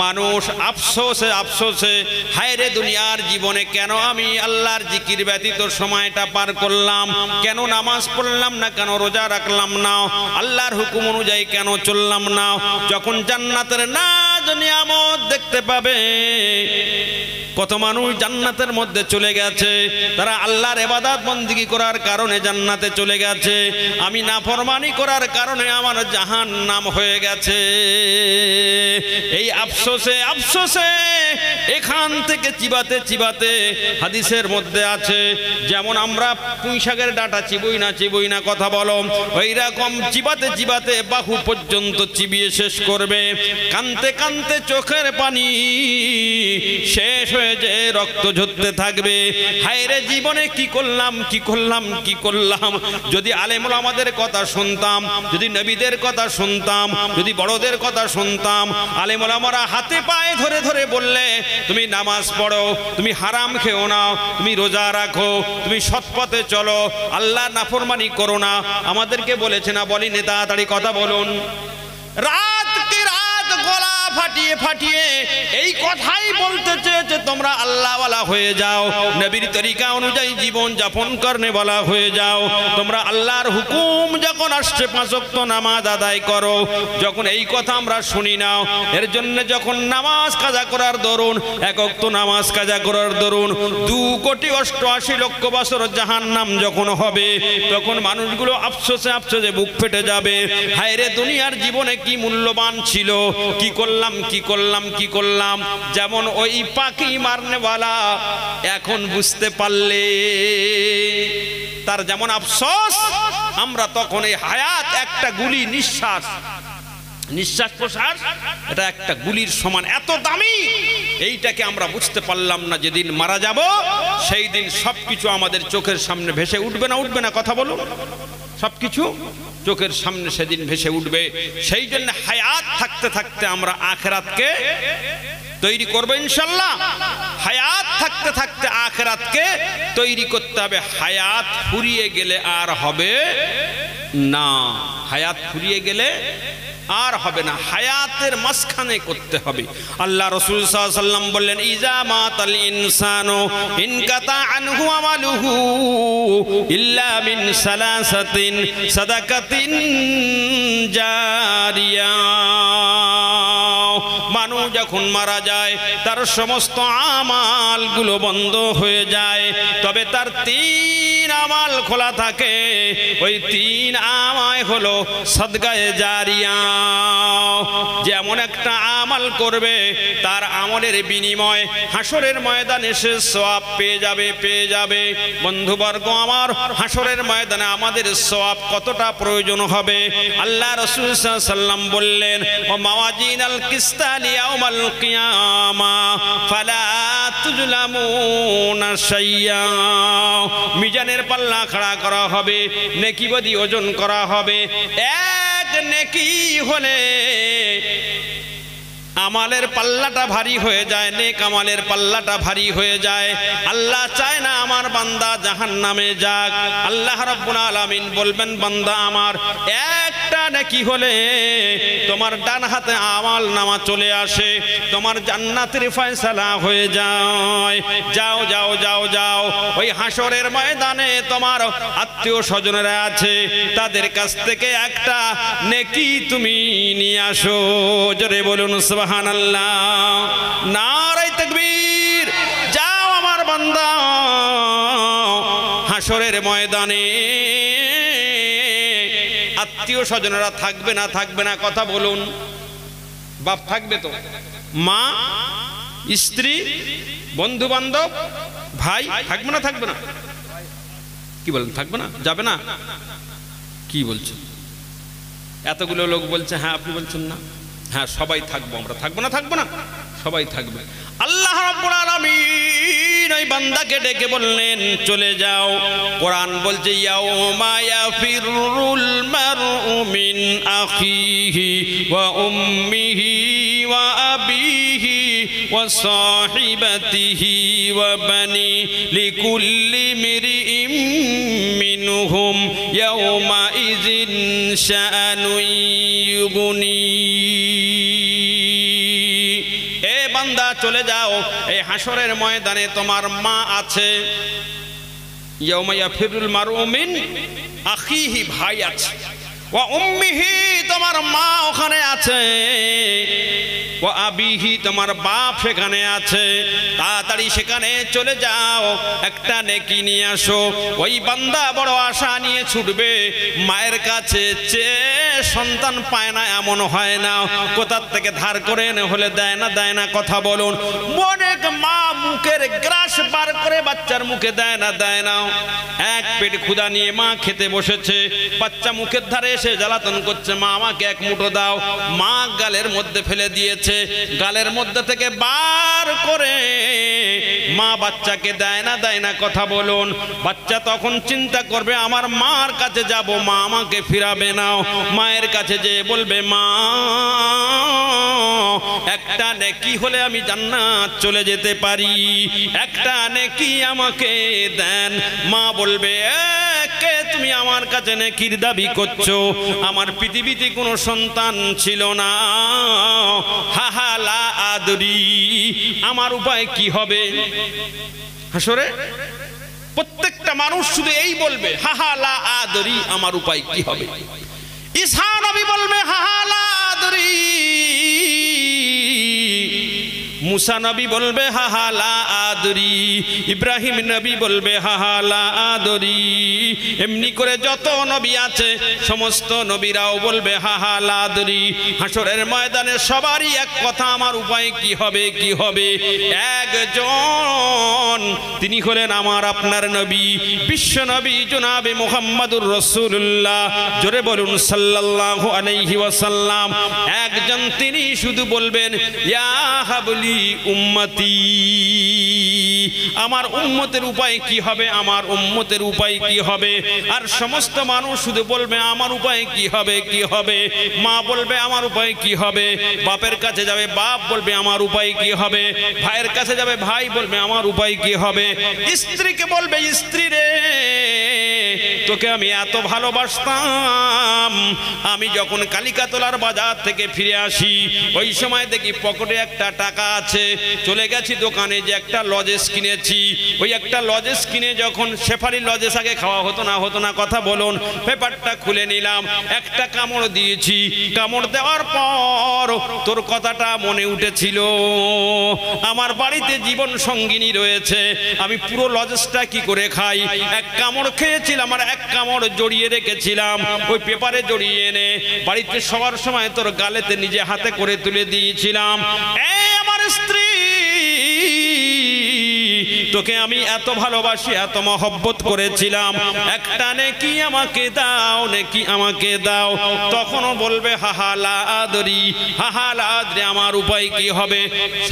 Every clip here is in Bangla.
মানুষ আফসোসে আফসোসে হায় রে দুনিয়ার জীবনে কেন আমি আল্লাহর জিকির ব্যতীত সময়টা পার করলাম, কেন নামাজ পড়লাম না, কেন রোজা রাখলাম না, আল্লাহর হুকুম অনুযায়ী কেন চললাম না। যখন জান্নাতের নাজ নিয়ামত দেখতে পাবে, কত মানুষ জান্নাতের মধ্যে চলে গেছে, তারা আল্লাহর ইবাদত বন্দেগী করার কারণে জান্নাতে চলে গেছে, আমি নাফরমানি করার কারণে আমার জাহান্নাম হয়ে গেছে। এই আফসোসে আফসোসে এখান থেকে চিবাতে চিবাতে হাদিসের মধ্যে আছে, যেমন আমরা পুঁই শাকের ডাঁটা চিবই না কথা বলো, ওই রকম চিবাতে চিবাতে বাহু পর্যন্ত চিবিয়ে শেষ করবে, কানতে কানতে চোখের পানি শেষ হয়ে যে রক্ত ঝরতে থাকবে। হায় রে জীবনে কি করলাম কি করলাম কি করলাম। যদি আলেম ওলামাদের কথা শুনতাম, যদি নবীদের কথা শুনতাম, যদি বড়দের কথা শুনতাম, আলেম ওলামারা হাতে পায়ে ধরে ধরে বললে তুমি নামাজ পড়ো, তুমি হারাম খেও না, তুমি রোজা রাখো, তুমি সৎ পথে চলো, আল্লাহ নাফরমানি করো না, আমাদেরকে বলেছে না বলিনি? তাড়াতাড়ি কথা বলুন। রাতকে রাত গলা ফাটিয়ে ফাটিয়ে এই কথাই বলতে চেয়েছে তোমরা আল্লাহওয়ালা হয়ে যাও, নবীর তরিকা অনুযায়ী জীবন যাপন করনে বলা হয়ে যাও, তোমরা আল্লাহর হুকুম যখন আসছে 5 ওয়াক্ত নামাজ আদায় করো। যখন এই কথা আমরা শুনি না, এর জন্য যখন নামাজ কাজা করার দরুন, 1 ওয়াক্ত নামাজ কাজা করার দরুন 2,88,00,000 বছর জাহান্নাম যখন হবে, তখন মানুষগুলো আফসোসে আফসোসে বুক ফেটে যাবে। হায় রে দুনিয়ার জীবনে কি মূল্যবান ছিল, কি করলাম কি করলাম কি করলাম। যেমন ওই পাখি মারনেওয়ালা এখন বুঝতে পারলে তার যেমন আফসোস, আমরা তখন এই হায়াত একটা গুলি, নিঃশ্বাস প্রশ্বাস এটা একটা গুলির সমান, এত দামি, এইটাকে আমরা বুঝতে পারলাম না। যেদিন মারা যাব সেই দিন সবকিছু আমাদের চোখের সামনে ভেসে উঠবে না উঠবে না কথা বলুন? সবকিছু চোখের সামনে সেদিন ভেসে উঠবে। সেই জন্য হায়াত থাকতে থাকতে আমরা আখিরাতকে তৈরি করব ইনশাআল্লাহ। হায়াত থাকতে থাকতে আখিরাতকে তৈরি করতে হবে। হায়াত ফুরিয়ে গেলে আর হবে না, হায়াত ফুরিয়ে গেলে আর হবে না, হায়াতের মাঝখানে করতে হবে। আল্লাহ রাসূল সাল্লাল্লাহু আলাইহি ওয়াসাল্লাম বললেন, ইজা মাতাল ইনসানু ইনকাতা আনহু আমালুহু ইল্লা মিন সালাসাতিন সাদাকাতিন জারিয়া। মানুষ যখন মারা যায় তার সমস্ত আমালগুলো বন্ধ হয়ে যায়, তবে তার 3 আমাল খোলা থাকে। ওই 3 আমাল হলো সাদকায়ে জারিয়া। যেমন একটা আমাল করবে, তার আমলের বিনিময় হাসরের ময়দানে সে সওয়াব পেয়ে যাবে। বন্ধুবর্গ আমার, হাসরের ময়দানে আমাদের সওয়াব কতটা প্রয়োজন হবে। আল্লাহ রাসূল সাল্লাল্লাহু আলাইহি ওয়াসাল্লাম বললেন, ও মাওয়াজিনাল কিসতা লিয়াউমাল কিয়ামা ফালা তুজলামুনা শাইয়া। মিজানের পাল্লা খাড়া করা হবে, নেকিবদি ওজন করা হবে। এক নেকি হলে আমালের পাল্লাটা ভারী হয়ে যায়, নেক আমালের পাল্লাটা ভারী হয়ে যায়। আল্লাহ চায় না আমার বান্দা জাহান্নামে যাক। আল্লাহ রাব্বুল আলামিন বলবেন, বান্দা আমার একটা নেকি হলে তোমার ডান হাতে আমল নামা চলে আসে, তোমার জান্নাতের ফয়সালা হয়ে যায়। যাও যাও যাও যাও, ওই হাসরের ময়দানে তোমার আত্মীয় স্বজনেরা আছে, তাদের কাছ থেকে একটা নেকি তুমি নিয়ে আসো। জোরে বলুন সুবহানাল্লাহ, নারে তাকবীর। যাও আমার বান্দা, হাসরের ময়দানে আত্মীয় স্বজনেরা থাকবে না থাকবে না কথা বলুন? বাপ থাকবে তো, মা, স্ত্রী, বন্ধু বান্ধব, ভাই থাকবে না থাকবে না? কি বলেন, থাকবে না? যাবে না? কি বলছেন? এতগুলো লোক বলছে হ্যাঁ, আপনি বলছেন না? হ্যাঁ, সবাই থাকবো আমরা, থাকবো না থাকবো না? সবাই থাকবে। আল্লাহ রাব্বুল আলামিন ওই বান্দাকে ডেকে বললেন, চলে যাও। কোরআন বলছে, ইয়াউমা ইয়াফিরুল মারউ মিন আখিহি ওয়া উম্মিহি ওয়া আবিহি ওয়া সাহিবাতিহি ওয়া বানি লিকুল্লি মিরইম মিনহুম ইয়াউমা ইযিন শাআনুন ইউগনি। এ বান্দা চলে যাও, এই হাসরের ময়দানে তোমার মা আছে। ইয়াউমা ইয়াফিরুল মারউ মিন আখিহি, ভাই আছে। ওয়া উম্মিহি, তোমার মা ওখানে আছে। ওয়া আবিহি, তোমার বাপ সেখানে আছে। তাড়াতাড়ি সেখানে চলে যাও, একটা নেকি নিয়ে আসো। ওই বান্দা বড় আশা নিয়ে ছুটবে মায়ের কাছে, চেয়ে সন্তান পায় না এমন হয় না, কোথার থেকে ধার করে এনে হলে দেয় না কথা বলুন। অনেক মা মুখের গ্রাস বার করে বাচ্চার মুখে দেয় না। এক পেট ক্ষুধা নিয়ে মা খেতে বসেছে, বাচ্চা মুখের ধারে এসে জ্বালাতন করছে, মা আমাকে এক মুঠো দাও। মা গালের মধ্যে ফেলে দিয়েছে, গালের মধ্যে থেকে বার করে মা বাচ্চাকে দেয় না কথা বলুন। বাচ্চা তখন চিন্তা করবে আমার মার কাছে যাব, মা আমাকে ফিরাবে না। মায়ের কাছে যে বলবে মা একটা নেকি হলে আমি জান্নাত চলে যেতে পারি, একটা নেকি আমাকে দেন। মা বলবে কে তুমি আমার কাছে নেকির দাবি করছো? আমার পৃথিবীতে কোনো সন্তান ছিল না, হাহা লা আদরি, আমার উপায় কি হবে? হাসরে প্রত্যেকটা মানুষ শুধু এই বলবে হাহা লা আদরি, আমার উপায় কি হবে? ঈসা নবী বলবে হাহা লা আদরি, মুসা নবী বলবে হাহা লা আদরি, ইব্রাহিম নবী বলবে হাহা লা আদরি। এমনি করে যত নবী আছে সমস্ত নবীরাও বলবে হাহা লা আদরি। হাসরের ময়দানে সবারই এক কথা, আমার উপায় কি হবে কি হবে? একজন, তিনি হলেন আমার আপনার নবী, বিশ্ব নবী জনাবে মুহাম্মাদুর রাসূলুল্লাহ, জোরে বলুন সাল্লাল্লাহু আলাইহি ওয়াসাল্লাম। একজন তিনি শুধু বলবেন ইয়া হাবলি উম্মতি, আমার উম্মতের উপায় কি হবে, আমার উম্মতের উপায় কি হবে? আর সমস্ত মানুষ শুধু বলবে আমার উপায় কি হবে কি হবে? মা বলবে আমার উপায় কি হবে? বাপের কাছে যাবে, বাপ বলবে আমার উপায় কি হবে? ভাইয়ের কাছে যাবে, ভাই বলবে আমার উপায় কি হবে? স্ত্রীকে বলবে স্ত্রী রে, তোকে আমি এত ভালোবাসতাম, আমি যখন কালিকাতলার বাজার থেকে ফিরে আসি ওই সময় দেখি পকেটে একটা টাকা আছে, চলে গেছি দোকানে যে একটা লজেস কিনেছি, ওই একটা লজেস কিনে যখন শেফালি লজেস আগে খাওয়া হতো না কথা বলুন, পেপারটা খুলে নিলাম, একটা কামড় দিয়েছি, কামড় দেওয়ার পর তোর কথাটা মনে উঠেছিল, আমার বাড়িতে জীবন সঙ্গিনী রয়েছে, আমি পুরো লজেসটা কি করে খাই, এক কামড় খেয়েছিলাম আর এক কামড় জড়িয়ে রেখেছিলাম, ওই পেপারে জড়িয়ে এনে বাড়িতে সবার সময় তোর গালেতে নিজে হাতে করে তুলে দিয়েছিলাম। এই আমার স্ত্রী, তোকে আমি এত ভালোবাসি, এত মহব্বত করেছিলাম, একটা নেকি আমাকে দাও, নেকি আমাকে দাও। তখনও বলবে হাহা লা আদরি, হাহা লা আদরি, আমার উপায় কি হবে?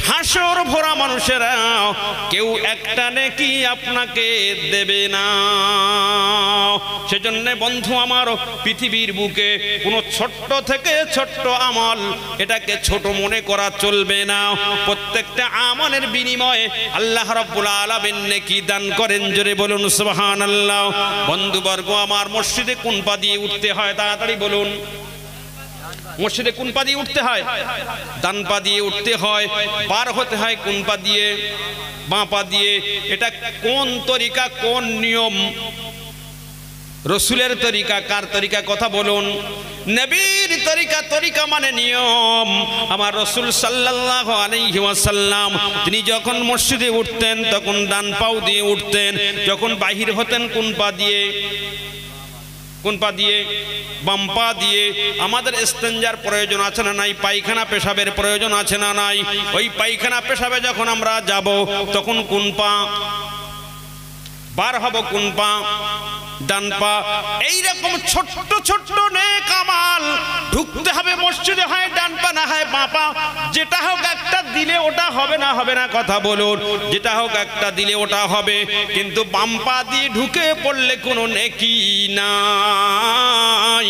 হাসর ভরা মানুষেরা কেউ একটা নেকি আপনাকে দেবে না। সেজন্য বন্ধু আমার, পৃথিবীর বুকে কোনো ছোট্ট থেকে ছোট্ট আমল, এটাকে ছোট মনে করা চলবে না। প্রত্যেকটা আমলের বিনিময়ে আল্লাহ রাব্বুল আলামিন নেকি দান করেন, জোরে বলুন সুবহানাল্লাহ। বন্ধুবর্গ আমার, মসজিদে কোন পা দিয়ে উঠতে হয় তাড়াতাড়ি বলুন? মসজিদে কোন পা দিয়ে উঠতে হয়? ডান পা দিয়ে উঠতে হয়। পার হতে হয় কোন পা দিয়ে? বাঁ পা দিয়ে। এটা কোন তরিকা, কোন নিয়ম? রসুলের তরিকা। কার তরিকা কথা বলুন? নবীর তরিকা। তরিকা মানে নিয়ম। আমার রসুল সাল্লাল্লাহু আলাইহি ওয়াসাল্লাম তিনি যখন মসজিদে উঠতেন তখন ডান পাও দিয়ে উঠতেন, যখন বাহির হতেন কোন পা দিয়ে? কোন পা দিয়ে? বাম পা দিয়ে। আমাদের ইস্তেঞ্জার প্রয়োজন আছে না নাই? পায়খানা পেশাবের প্রয়োজন আছে না নাই? ওই পায়খানা পেশাবে যখন আমরা যাব তখন কোন পা? বার হব কোন পা? ডান পা। এইরকম ছোট্ট ছোট্ট নেক আমাল ঢুকতে হবে মসজিদে, হয় ডান পা না হয় বাঁ পা, যেটা হোক একটা দিলে ওটা হবে না, হবে না কথা বলুন? যেটা হোক একটা দিলে ওটা হবে, কিন্তু বাম পা দিয়ে ঢুকে পড়লে কোনো নেকি নাই।